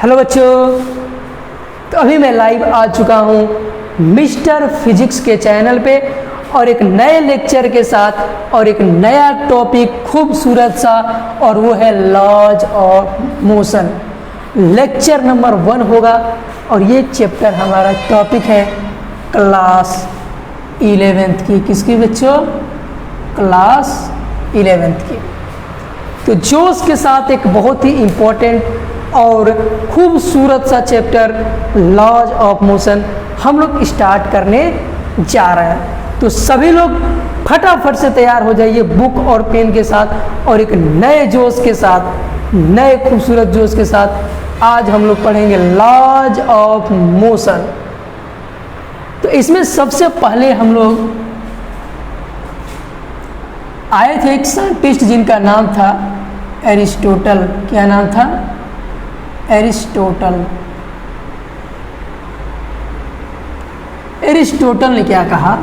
Hello बच्चों, तो अभी मैं लाइव आ चुका हूँ मिस्टर फिजिक्स के चैनल पे और एक नए लेक्चर के साथ और एक नया टॉपिक खूबसूरत सा, और वो है laws of motion. Lecture number 1 होगा और ये चैप्टर हमारा टॉपिक है क्लास 11th की। किसकी बच्चों? क्लास 11th की। तो जोश के साथ एक बहुत ही इम्पोर्टेंट और खूबसूरत सा चैप्टर लॉज ऑफ मोशन हम लोग स्टार्ट करने जा रहे हैं। तो सभी लोग फटाफट से तैयार हो जाइए बुक और पेन के साथ, और एक नए जोश के साथ, नए खूबसूरत जोश के साथ आज हम लोग पढ़ेंगे लॉज ऑफ मोशन। तो इसमें सबसे पहले हम लोग आए थे एक साइंटिस्ट जिनका नाम था एरिस्टोटल। क्या नाम था? एरिस्टोटल। एरिस्टोटल ने क्या कहा?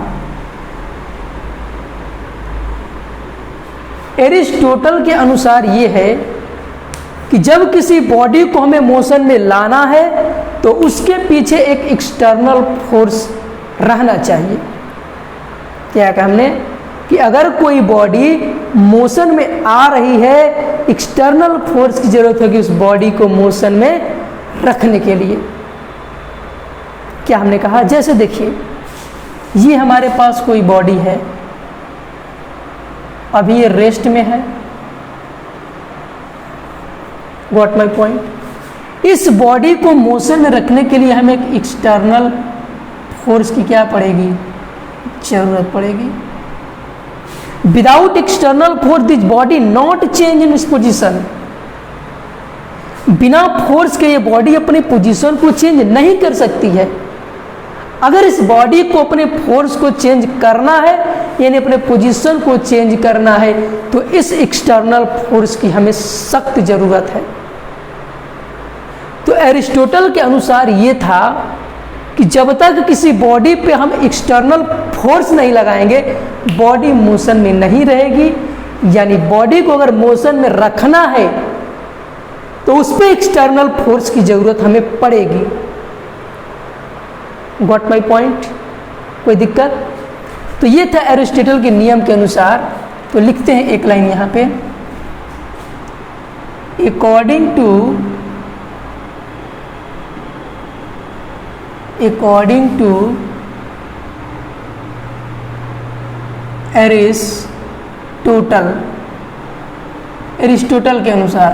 एरिस्टोटल के अनुसार ये है कि जब किसी बॉडी को हमें मोशन में लाना है तो उसके पीछे एक एक्सटर्नल फोर्स रहना चाहिए। क्या कहा हमने? कि अगर कोई बॉडी मोशन में आ रही है, एक्सटर्नल फोर्स की जरूरत होगी उस बॉडी को मोशन में रखने के लिए। क्या हमने कहा? जैसे देखिए, ये हमारे पास कोई बॉडी है, अभी ये रेस्ट में है। Got my point? इस बॉडी को मोशन में रखने के लिए हमें एक एक्सटर्नल फोर्स की क्या पड़ेगी? जरूरत पड़ेगी। Without external force, this body not change in its position. बिना फोर्स के ये बॉडी अपनी पोजीशन को चेंज नहीं कर सकती है। अगर इस बॉडी को अपने फोर्स को चेंज करना है, यानी अपने पोजीशन को चेंज करना है, तो इस एक्सटर्नल फोर्स की हमें सख्त जरूरत है। तो एरिस्टोटल के अनुसार ये था कि जब तक किसी बॉडी पे हम एक्सटर्नल फोर्स नहीं लगाएंगे, बॉडी मोशन में नहीं रहेगी। यानी बॉडी को अगर मोशन में रखना है तो उस पे एक्सटर्नल फोर्स की जरूरत हमें पड़ेगी। Got my point? कोई दिक्कत? तो ये था एरिस्टोटल के नियम के अनुसार। तो लिखते हैं एक लाइन यहां पे, अकॉर्डिंग टू एरिस्टोटल के अनुसार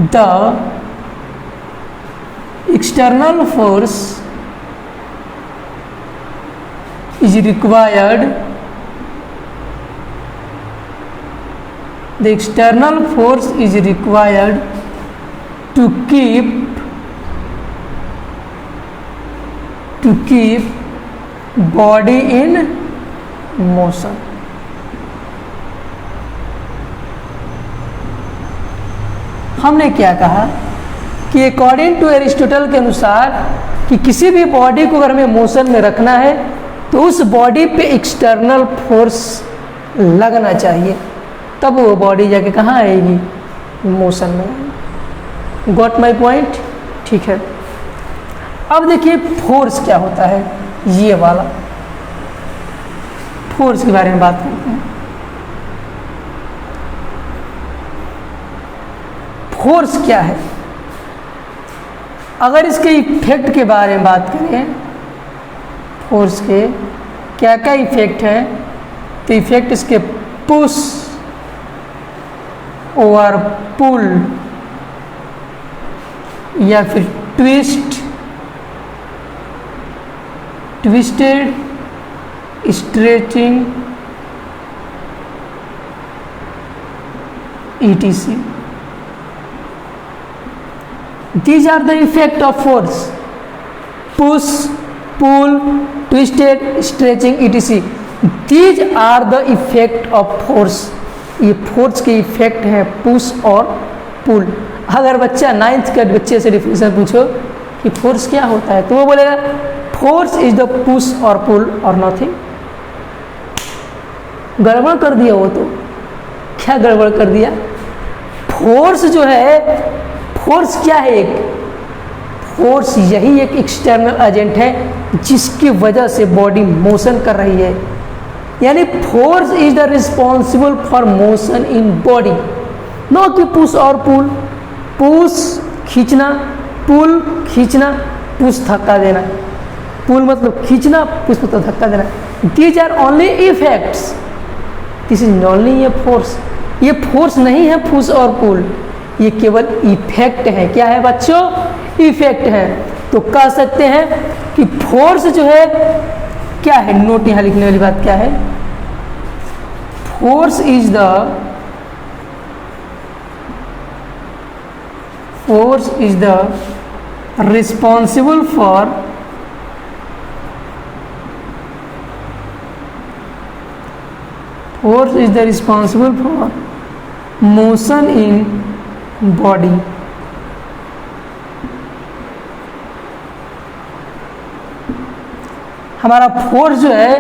the external force is required to keep body in motion. हमने क्या कहा कि अकॉर्डिंग टू एरिस्टोटल के अनुसार कि किसी भी बॉडी को अगर हमें मोशन में रखना है तो उस बॉडी पे एक्सटर्नल फोर्स लगना चाहिए, तब वो बॉडी जाके कहाँ आएगी? मोशन में आएगी। Got my point? ठीक है। अब देखिए फोर्स क्या होता है, ये वाला फोर्स के बारे में बात करते हैं। फोर्स क्या है? अगर इसके इफेक्ट के बारे में बात करें, फोर्स के क्या क्या इफेक्ट है, तो इफेक्ट इसके पुश और पुल या फिर twisted, stretching, etc. These are the effect of force: push, pull, twisted, stretching, etc. These are the effect of force. ये फोर्स के इफेक्ट है, पुश और पुल। अगर बच्चा 9th के बच्चे से डिफिनेशन पूछो कि फोर्स क्या होता है, तो वो बोलेगा फोर्स इज द पुश और पुल और नथिंग। गड़बड़ कर दिया वो तो। क्या गड़बड़ कर दिया? फोर्स जो है फोर्स क्या है? एक फोर्स यही एक एक्सटर्नल एजेंट है जिसकी वजह से बॉडी मोशन कर रही है। यानी force is the responsible for motion in body, no कि पुश और पुल। पुश खींचना, पुल खींचना, पुश धक्का देना। पुल मतलब खींचना, पुश मतलब धक्का देना। These are only effects, this is only ये फोर्स। ये फोर्स नहीं है पुश और पुल, ये केवल इफेक्ट है। क्या है बच्चों? इफेक्ट है। तो कह सकते हैं कि फोर्स जो है क्या है? नोट यहां लिखने वाली बात क्या है? Force is the responsible for motion in body. हमारा फोर्स जो है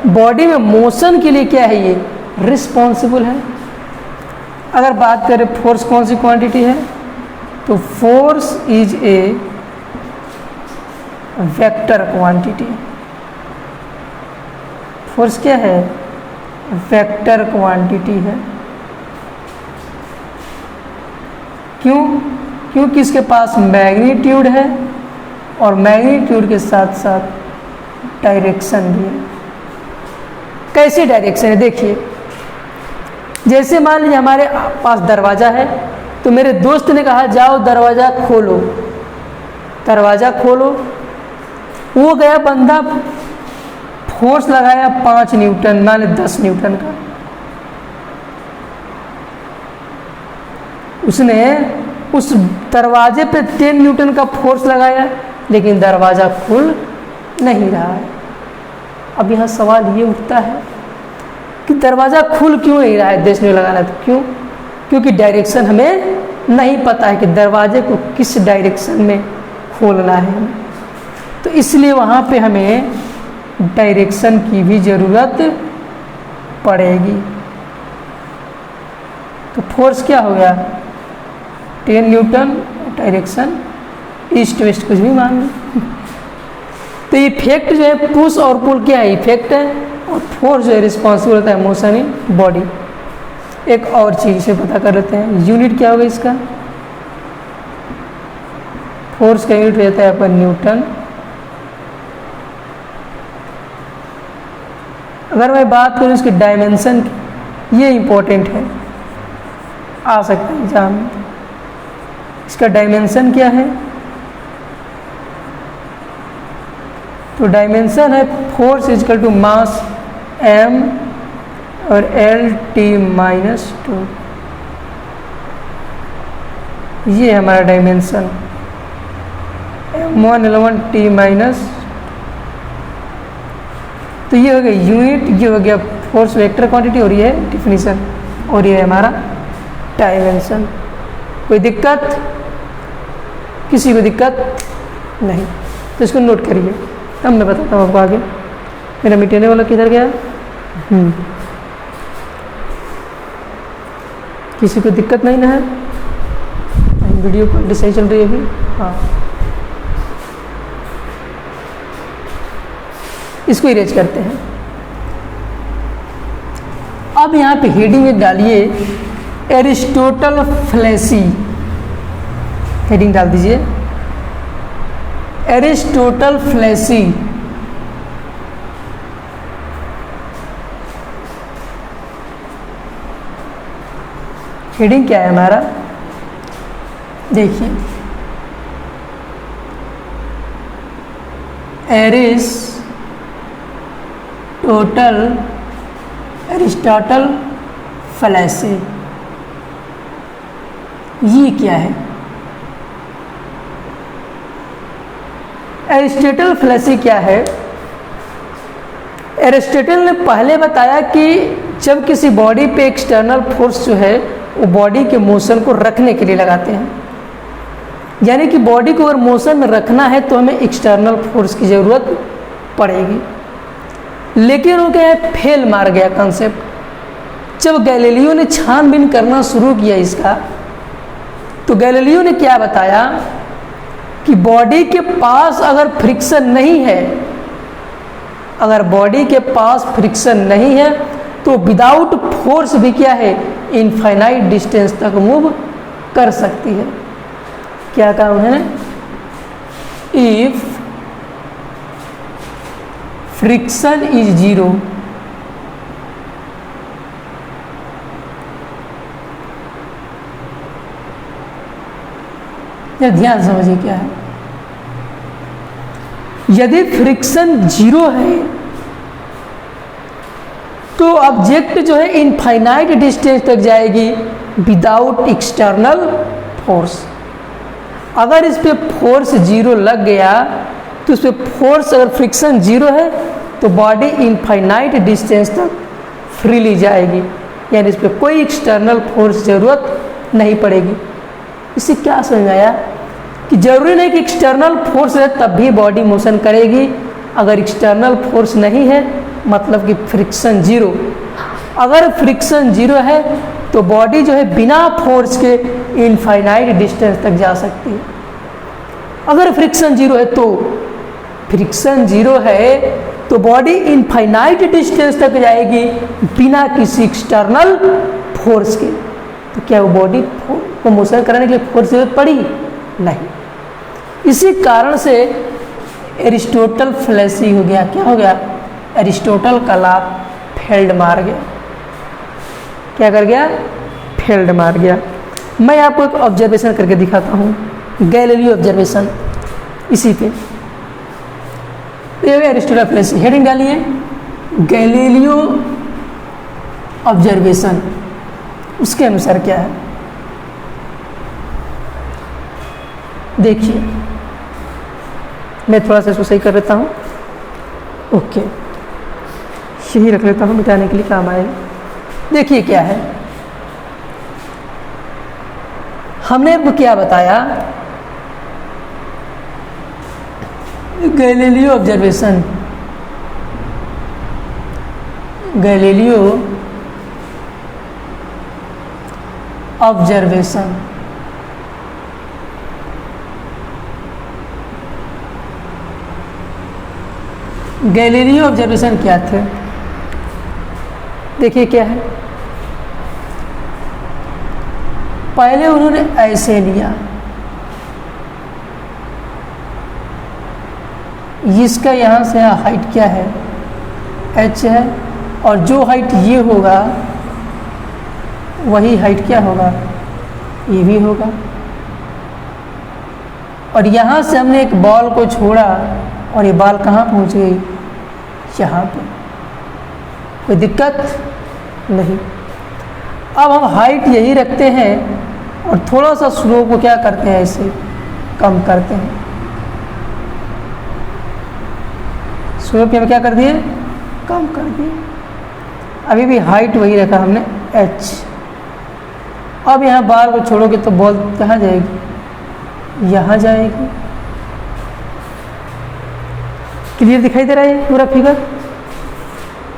बॉडी में मोशन के लिए क्या है? ये रिस्पॉन्सिबल है। अगर बात करें फोर्स कौन सी क्वांटिटी है, तो force is a vector quantity. Force क्या है? वेक्टर क्वांटिटी है। क्यों? क्योंकि इसके पास मैग्नीट्यूड है और मैग्नीट्यूड के साथ साथ डायरेक्शन भी है। कैसी डायरेक्शन है? देखिए, जैसे मान लीजिए हमारे पास दरवाज़ा है, तो मेरे दोस्त ने कहा जाओ दरवाज़ा खोलो। दरवाज़ा खोलो, वो गया बंदा, फोर्स लगाया 5 न्यूटन, मान ली 10 न्यूटन का। उसने उस दरवाजे पे 10 न्यूटन का फोर्स लगाया, लेकिन दरवाज़ा खुल नहीं रहा है। अब यहाँ सवाल ये उठता है कि दरवाज़ा खुल क्यों नहीं रहा है? 10 न्यूटन लगाना तो क्यों? क्योंकि डायरेक्शन हमें नहीं पता है कि दरवाजे को किस डायरेक्शन में खोलना है। तो इसलिए वहाँ पे हमें डायरेक्शन की भी ज़रूरत पड़ेगी। तो फोर्स क्या हो गया? 10 न्यूटन, डायरेक्शन ईस्ट वेस्ट कुछ भी मान लो। तो इफेक्ट जो है पुश और पुल क्या है? इफेक्ट है। और फोर्स जो है रिस्पॉन्सिबल होता है मोशन इन बॉडी। एक और चीज़ से पता कर लेते हैं, यूनिट क्या होगा इसका? फोर्स का यूनिट रहता है अपन न्यूटन। अगर मैं बात करूँ इसके डायमेंशन की, ये इंपॉर्टेंट है, आ सकता है एग्जाम में। इसका डायमेंशन क्या है? तो डायमेंशन है force is equal to mass m और L(T)-2। ये हमारा डायमेंशन m1 L1 T-। तो ये हो गया यूनिट, ये हो गया फोर्स वेक्टर क्वांटिटी, और ये है डिफिनीशन, और ये है हमारा डायमेंशन। कोई दिक्कत? किसी को दिक्कत नहीं? तो इसको नोट करिए, अब मैं बताता हूँ आपको आगे। मेरा मिटाने वाला किधर गया? किसी को दिक्कत नहीं ना है? वीडियो क्वालिटी सही चल रही है अभी? हाँ, इसको इरेज करते हैं। अब यहाँ पे हेडिंग में डालिए एरिस्टोटल फ्लैसी। हेडिंग डाल दीजिए एरिस्टोटल फ्लैसी। हेडिंग क्या है हमारा? देखिए, एरिस्टोटल फ्लैसी। ये क्या है? एरिस्टोटल फ्लैसी क्या है? एरिस्टोटल ने पहले बताया कि जब किसी बॉडी पे एक्सटर्नल फोर्स जो है वो बॉडी के मोशन को रखने के लिए लगाते हैं, यानी कि बॉडी को अगर मोशन में रखना है तो हमें एक्सटर्नल फोर्स की ज़रूरत पड़ेगी। लेकिन वो क्या है, फेल मार गया कॉन्सेप्ट। जब गैलीलियो ने छानबीन करना शुरू किया इसका, तो गैलीलियो ने क्या बताया कि बॉडी के पास अगर फ्रिक्शन नहीं है, अगर बॉडी के पास फ्रिक्शन नहीं है तो विदाउट फोर्स भी क्या है, इनफाइनाइट डिस्टेंस तक मूव कर सकती है। क्या काम है? इफ फ्रिक्शन इज जीरो, ध्यान समझिए क्या है। यदि फ्रिक्शन जीरो है तो ऑब्जेक्ट जो है इनफाइनाइट डिस्टेंस तक जाएगी विदाउट एक्सटर्नल फोर्स। अगर इस पे फोर्स जीरो लग गया तो इस पे फोर्स, अगर फ्रिक्शन जीरो है तो बॉडी इनफाइनाइट डिस्टेंस तक फ्रीली जाएगी, यानी इस पे कोई एक्सटर्नल फोर्स ज़रूरत नहीं पड़ेगी। इससे क्या समझ में आया कि जरूरी नहीं कि एक्सटर्नल फोर्स है तब भी बॉडी मोशन करेगी। अगर एक्सटर्नल फोर्स नहीं है मतलब कि फ्रिक्शन जीरो, अगर फ्रिक्शन जीरो है तो बॉडी जो है बिना फोर्स के इनफाइनाइट डिस्टेंस तक जा सकती है। अगर फ्रिक्शन जीरो है तो फ्रिक्शन जीरो है तो बॉडी इनफाइनाइट डिस्टेंस तक जाएगी बिना किसी एक्सटर्नल फोर्स के। तो क्या वो बॉडी को मोशन कराने के लिए फोर्स जरूरत पड़ी? नहीं। इसी कारण से एरिस्टोटल फ्लैसी हो गया। क्या हो गया? एरिस्टोटल का लाभ फेल्ड मार गया। क्या कर गया? फेल्ड मार गया। मैं आपको एक ऑब्जर्वेशन करके दिखाता हूँ, गैलीलियो ऑब्जर्वेशन, इसी पे। ये एरिस्टोटल फ्लैसी, हेडिंग डालिए गैलीलियो ऑब्जर्वेशन। उसके अनुसार क्या है देखिए, मैं थोड़ा सा इसको सही कर लेता हूँ। ओके, यही रख लेता हूँ, मिटाने के लिए काम आएगा। देखिए क्या है, हमने आपको क्या बताया, Galileo observation, Galileo observation Galileo observation क्या थे? देखिए क्या है, पहले उन्होंने ऐसे लिया, इसका यहाँ से हाइट क्या है, h है, और जो हाइट ये होगा वही हाइट क्या होगा, ये भी होगा। और यहाँ से हमने एक बॉल को छोड़ा और ये बॉल कहाँ पहुँच गई, यहाँ पे। कोई दिक्कत नहीं। अब हम हाइट यही रखते हैं और थोड़ा सा स्लो को क्या करते हैं, इसे कम करते हैं। स्लो पे हम क्या कर दिए, कम कर दिए। अभी भी हाइट वही रखा हमने, h। अब यहाँ बार को छोड़ोगे तो बॉल कहाँ जाएगी, यहाँ जाएगी। क्लियर दिखाई दे रहा है पूरा फिगर?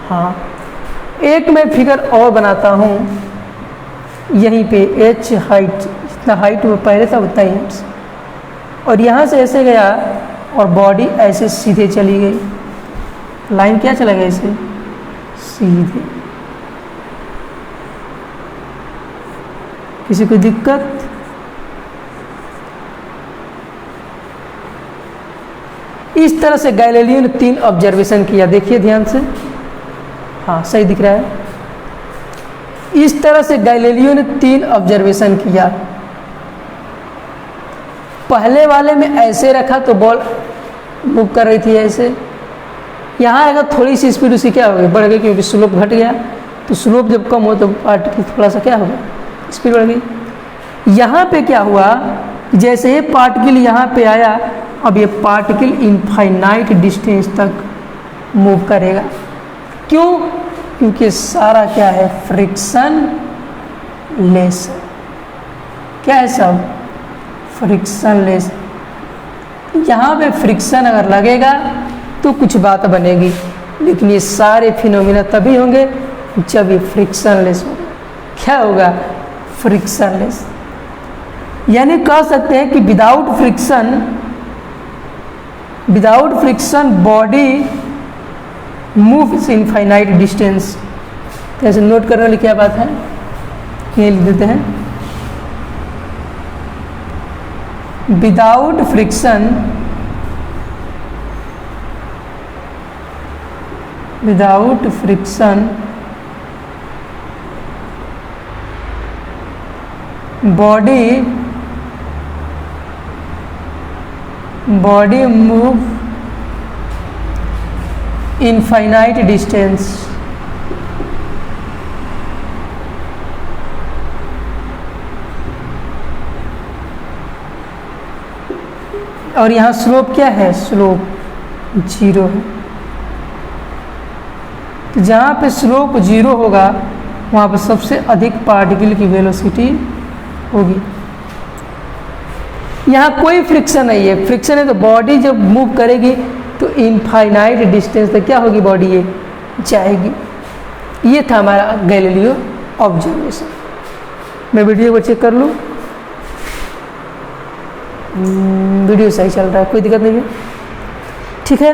हाँ, एक मैं फिगर और बनाता हूँ, यहीं पे h हाइट, जितना हाइट वो पहले था उतना ही, और यहाँ से ऐसे गया और बॉडी ऐसे सीधे चली गई। लाइन क्या चला गया, ऐसे सीधे। किसी को दिक्कत? इस तरह से गैलीलियो ने 3 ऑब्जर्वेशन किया। देखिए ध्यान से, हाँ सही दिख रहा है। इस तरह से गैलीलियो ने 3 ऑब्जर्वेशन किया। पहले वाले में ऐसे रखा तो बॉल मूव कर रही थी ऐसे, यहाँ अगर थोड़ी सी स्पीड उसकी क्या हो गई, बढ़ गई, क्योंकि स्लोप घट गया। तो स्लोप जब कम हो तो पार्टिकल थोड़ा सा क्या होगा, स्पीड बढ़ गई। यहाँ पे क्या हुआ, जैसे ही पार्टिकल यहाँ पे आया, अब ये पार्टिकल इनफाइनाइट डिस्टेंस तक मूव करेगा। क्यों? क्योंकि सारा क्या है, फ्रिक्शन लेस। क्या है सब, फ्रिक्शन लेस। यहाँ पे फ्रिक्शन अगर लगेगा तो कुछ बात बनेगी, लेकिन ये सारे फिनोमिना तभी होंगे जब ये फ्रिक्शन लेस होगा। क्या होगा, फ्रिक्शन लेस। यानी कह सकते हैं कि without friction body moves infinite distance. तो ऐसे नोट करने वाली क्या बात है, ये लिख देते हैं, without friction body move infinite distance. और यहाँ स्लोप क्या है, स्लोप 0 है। तो जहाँ पे स्लोप 0 होगा वहाँ पर सबसे अधिक पार्टिकल की वेलोसिटी होगी। यहाँ कोई फ्रिक्शन नहीं है, फ्रिक्शन है तो बॉडी जब मूव करेगी तो इनफाइनाइट डिस्टेंस तक क्या होगी, बॉडी ये जाएगी। ये था हमारा गैलीलियो ऑब्जर्वेशन। मैं वीडियो को चेक कर लूँ, वीडियो सही चल रहा है, कोई दिक्कत नहीं है, ठीक है।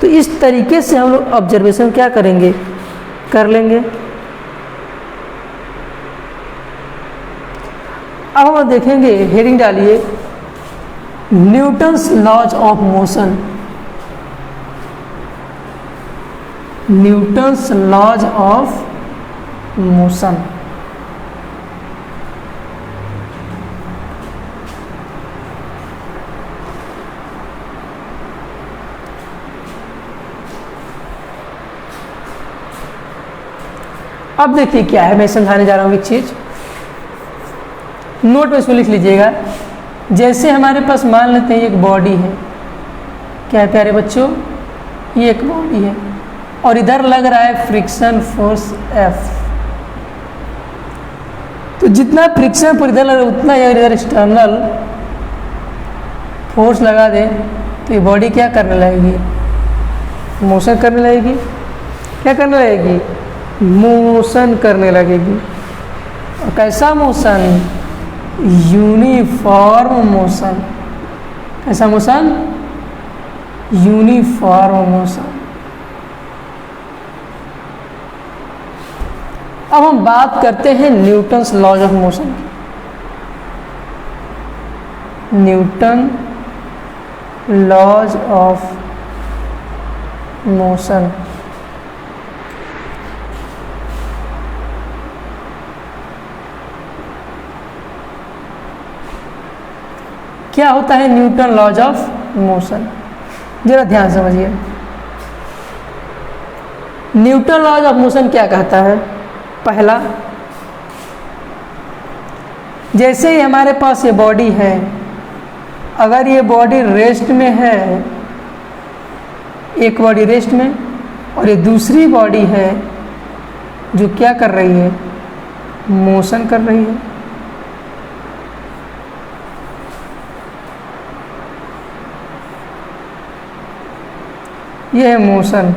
तो इस तरीके से हम लोग ऑब्जर्वेशन क्या करेंगे, कर लेंगे। अब हम देखेंगे, हेडिंग डालिए, Newton's laws of motion. Newton's laws of motion. अब देखिए क्या है, मैं समझाने जा रहा हूँ एक चीज, नोट में इसको लिख लीजिएगा। जैसे हमारे पास मान लेते हैं एक बॉडी है, क्या है प्यारे बच्चों, ये एक बॉडी है और इधर लग रहा है फ्रिक्शन फोर्स F। तो जितना फ्रिक्शन पर इधर लग रहा है उतना इधर एक्सटर्नल फोर्स लगा दे तो ये बॉडी क्या करने लगेगी, मोशन करने लगेगी। क्या करने लगेगी, मोशन करने लगेगी। और कैसा मोशन, यूनिफॉर्म मोशन। कैसा मोशन, यूनिफॉर्म मोशन। अब हम बात करते हैं न्यूटन्स लॉज ऑफ मोशन की। Newton laws of motion. क्या होता है न्यूटन लॉज ऑफ मोशन, जरा ध्यान समझिए। न्यूटन लॉज ऑफ मोशन क्या कहता है, पहला, जैसे ही हमारे पास ये बॉडी है, अगर ये बॉडी रेस्ट में है, एक बॉडी रेस्ट में और ये दूसरी बॉडी है जो क्या कर रही है, मोशन कर रही है। ये है मोशन।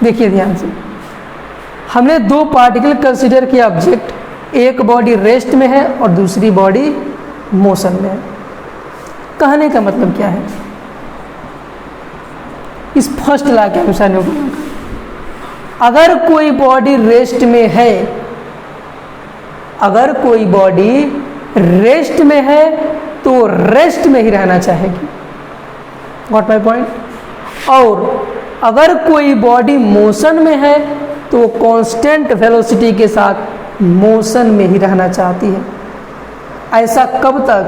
देखिए ध्यान से, हमने दो पार्टिकल कंसीडर किया ऑब्जेक्ट, एक बॉडी रेस्ट में है और दूसरी बॉडी मोशन में है। कहने का मतलब क्या है, इस फर्स्ट लॉ के अनुसार न्यूटन, अगर कोई बॉडी रेस्ट में है, अगर कोई बॉडी रेस्ट में है तो रेस्ट में ही रहना चाहेगी। Got my point. और अगर कोई बॉडी मोशन में है तो वो कांस्टेंट वेलोसिटी के साथ मोशन में ही रहना चाहती है। ऐसा कब तक,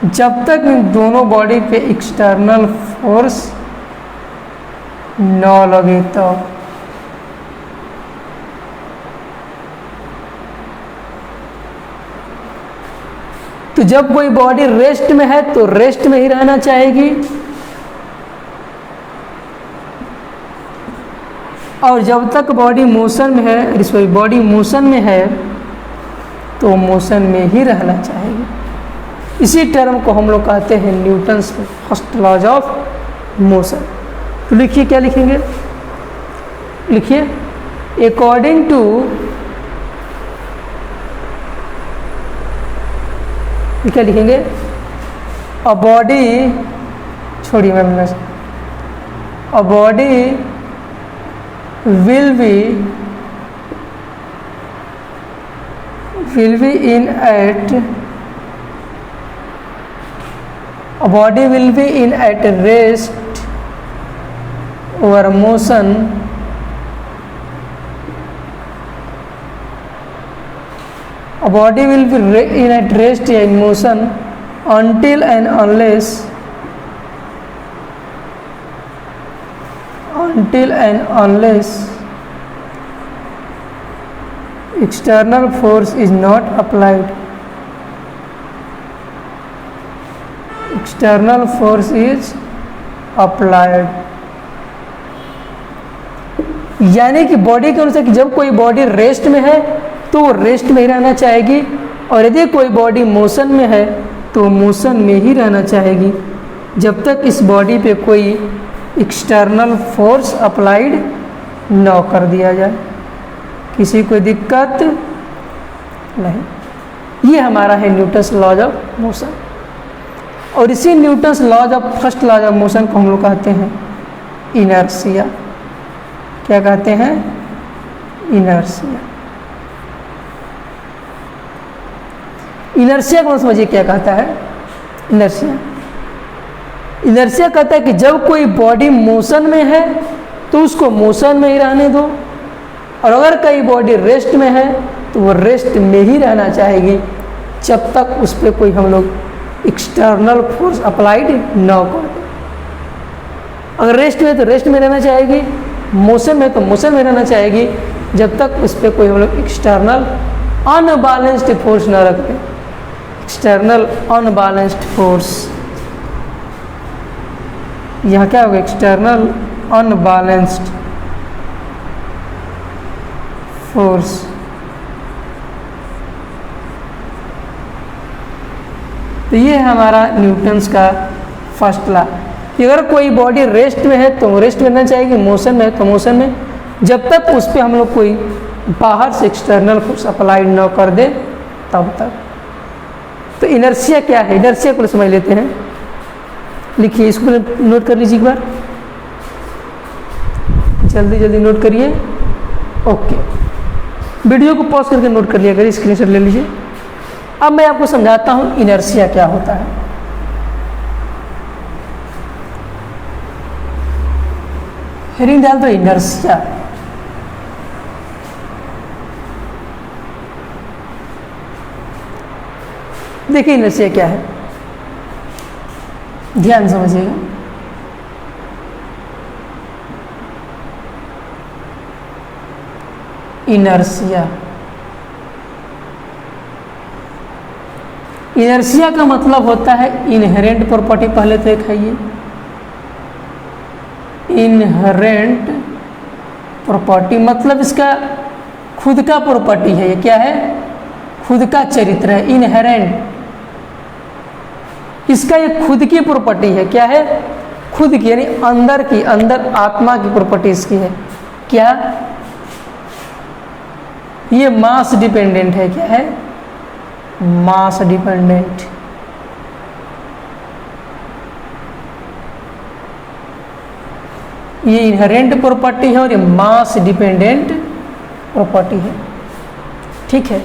जब तक इन दोनों बॉडी पे एक्सटर्नल फोर्स न लगे तो जब कोई बॉडी रेस्ट में है तो रेस्ट में ही रहना चाहेगी, और जब तक बॉडी मोशन में है, सॉरी बॉडी मोशन में है तो मोशन में ही रहना चाहेगी। इसी टर्म को हम लोग कहते हैं Newton's first laws of motion. तो लिखिए, क्या लिखेंगे, लिखिए, अकॉर्डिंग टू क्या लिखेंगे, अ बॉडी, छोड़िए ma'am, a body will be in at, a body will be in at rest or motion a body will be in at rest or in motion until and unless external force is not applied. External force is applied. यानी कि body के अनुसार कि जब कोई body rest में है तो वो रेस्ट में ही रहना चाहेगी, और यदि कोई बॉडी मोशन में है तो मोशन में ही रहना चाहेगी जब तक इस बॉडी पे कोई एक्सटर्नल फोर्स अप्लाइड न कर दिया जाए। किसी को दिक्कत नहीं। ये हमारा है न्यूटन्स लॉज ऑफ मोशन, और इसी Newton's laws of first laws of motion को हम लोग कहते हैं इनर्शिया। क्या कहते हैं, इनर्शिया। इनर्शिया को समझिए क्या कहता है। इनर्शिया कहता है कि जब कोई बॉडी मोशन में है तो उसको मोशन में ही रहने दो, और अगर कोई बॉडी रेस्ट में है तो वो रेस्ट में ही रहना चाहेगी जब तक उस पर कोई हम लोग एक्सटर्नल फोर्स अप्लाइड न कर दे। अगर रेस्ट में तो रेस्ट में रहना चाहेगी, मोशन में तो मोशन में रहना चाहेगी जब तक उस पर कोई हम लोग एक्सटर्नल अनबैलेंस्ड फोर्स न रख दें। एक्सटर्नल अनबैलेंस्ड फोर्स, यहाँ क्या होगा, एक्सटर्नल अनबैलेंस्ड फोर्स। तो ये है हमारा न्यूटन्स का फर्स्ट लॉ। अगर कोई बॉडी रेस्ट में है तो रेस्ट में रहना चाहेगी, मोशन में है तो मोशन में, जब तक उस पर हम लोग कोई बाहर से एक्सटर्नल फोर्स अप्लाइड न कर दे तब तक। तो इनर्शिया क्या है, इनर्शिया को समझ लेते हैं। लिखिए, इसको नोट कर लीजिए एक बार, जल्दी जल्दी नोट करिए। ओके, वीडियो को पॉज करके नोट कर लिया करिए, स्क्रीनशॉट ले लीजिए। अब मैं आपको समझाता हूं इनर्शिया क्या होता है। हेडिंग डाल दो इनर्शिया। देखिए इनर्शिया क्या है, ध्यान समझिएगा। इनर्शिया, इनर्शिया का मतलब होता है इनहेरेंट प्रॉपर्टी। पहले तो एक है ये इनहेरेंट प्रॉपर्टी, मतलब इसका खुद का प्रॉपर्टी है। ये क्या है, खुद का चरित्र है। इनहेरेंट, इसका ये खुद की प्रॉपर्टी है। क्या है, खुद की, यानी अंदर की, अंदर आत्मा की प्रॉपर्टी इसकी है। क्या, ये मास डिपेंडेंट है। क्या है, मास डिपेंडेंट। ये इनहेरेंट प्रॉपर्टी है और ये मास डिपेंडेंट प्रॉपर्टी है। ठीक है।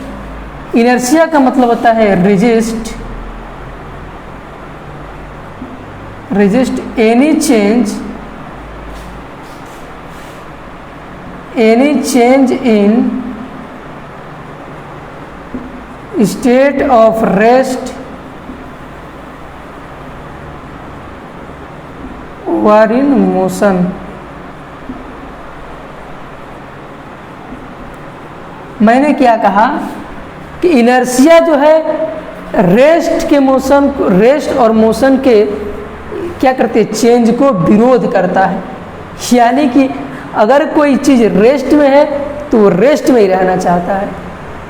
इनर्शिया का मतलब होता है resist, any change in state of rest और इन मोशन। मैंने क्या कहा कि इनर्शिया जो है रेस्ट के मोशन, रेस्ट और मोशन के क्या करते हैं, चेंज को विरोध करता है। यानी कि अगर कोई चीज़ रेस्ट में है तो वो रेस्ट में ही रहना चाहता है,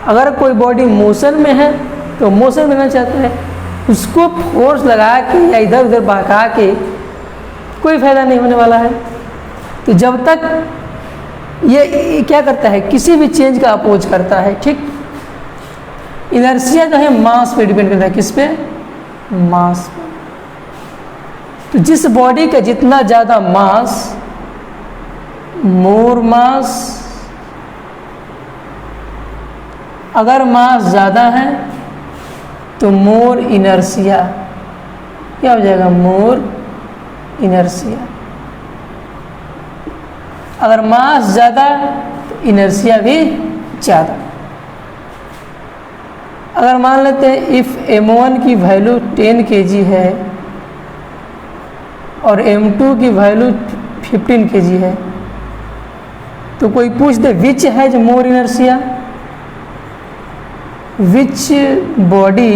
अगर कोई बॉडी मोशन में है तो मोशन में रहना चाहता है। उसको फोर्स लगा के या इधर उधर बहका के कोई फायदा नहीं होने वाला है। तो जब तक ये क्या करता है, किसी भी चेंज का अपोज करता है। ठीक, इनर्शिया जो है मास पे डिपेंड करता है, किस पे? मास पे। तो जिस बॉडी का जितना ज़्यादा मास, मोर मास, अगर मास ज़्यादा है तो मोर इनर्शिया, क्या हो जाएगा? मोर इनर्शिया। अगर मास ज़्यादा तो इनर्शिया भी ज़्यादा। अगर मान लेते हैं इफ़ m1 की वैल्यू 10 kg है और m2 की वैल्यू 15 kg है, तो कोई पूछ दे which has more inertia, which body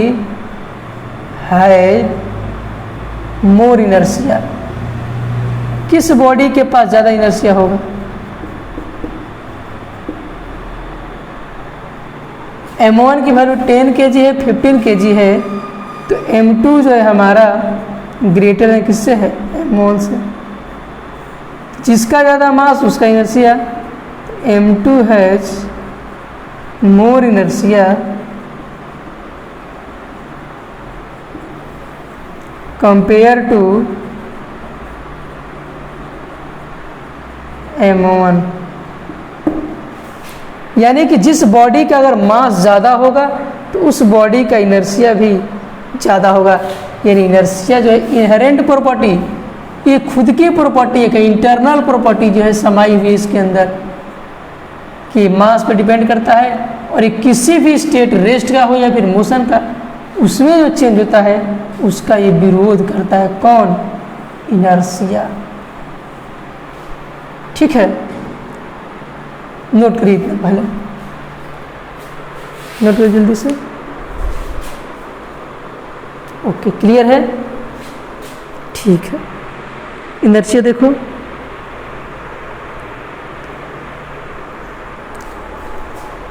has more inertia, किस बॉडी के पास ज़्यादा इनर्शिया होगा? m1 की वैल्यू 10 kg है, 15 kg है, तो m2 जो है हमारा ग्रेटर है किससे? है m1 से। जिसका ज़्यादा मास उसका inertia, m2 has more inertia compare to m1। यानी कि जिस बॉडी का अगर मास ज़्यादा होगा तो उस बॉडी का इनर्शिया भी ज़्यादा होगा। यानी इनर्शिया जो है इनहेरेंट प्रॉपर्टी, ये खुद की प्रॉपर्टी है, इंटरनल प्रॉपर्टी जो है समाई हुई इसके अंदर, कि मास पे डिपेंड करता है और ये किसी भी स्टेट, रेस्ट का हो या फिर मोशन का, उसमें जो चेंज होता है उसका ये विरोध करता है। कौन? इनर्शिया। ठीक है, नोट करिए इतना पहले, नोट करिए जल्दी से। ओके, क्लियर है? ठीक है, इनर्शिया देखो,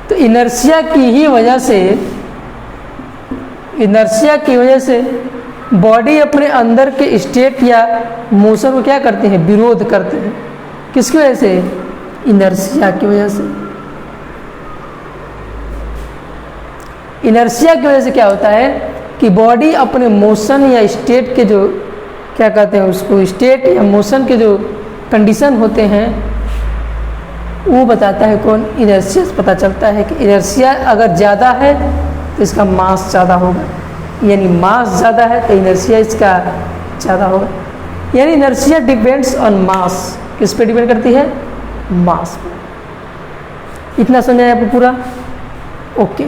तो इनर्शिया की ही वजह से, इनर्शिया की वजह से बॉडी अपने अंदर के स्टेट या मोशन को क्या करते हैं? विरोध करते हैं। किसकी वजह से? इनर्शिया की वजह से। इनर्शिया की वजह से क्या होता है कि बॉडी अपने मोशन या स्टेट के जो, क्या कहते हैं उसको, स्टेट या मोशन के जो कंडीशन होते हैं वो बताता है कौन? इनर्शिया से पता चलता है कि इनर्शिया अगर ज़्यादा है तो इसका मास ज़्यादा होगा, यानी मास ज़्यादा है तो इनर्शिया इसका ज़्यादा होगा। यानी इनर्शिया डिपेंड्स ऑन मास। किस पे डिपेंड करती है? मास पे। इतना समझा है आपको पूरा? ओके,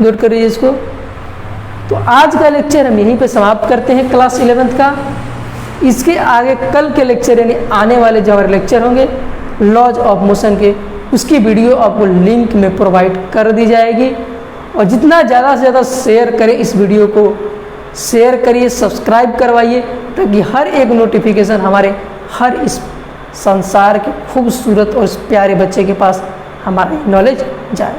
नोट करिए इसको। तो आज का लेक्चर हम यहीं पे समाप्त करते हैं, क्लास 11th का। इसके आगे कल के लेक्चर यानी आने वाले जो हमारे लेक्चर होंगे लॉज ऑफ मोशन के, उसकी वीडियो आपको लिंक में प्रोवाइड कर दी जाएगी। और जितना ज़्यादा से ज़्यादा शेयर करें इस वीडियो को, शेयर करिए, सब्सक्राइब करवाइए, ताकि हर एक नोटिफिकेशन हमारे हर इस संसार के खूबसूरत और इस प्यारे बच्चे के पास हमारी नॉलेज जाए।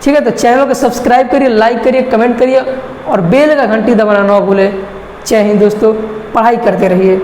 ठीक है, तो चैनल को सब्सक्राइब करिए, लाइक करिए, कमेंट करिए और बेल का घंटी दबाना ना भूलें। जय हिंद दोस्तों, पढ़ाई करते रहिए।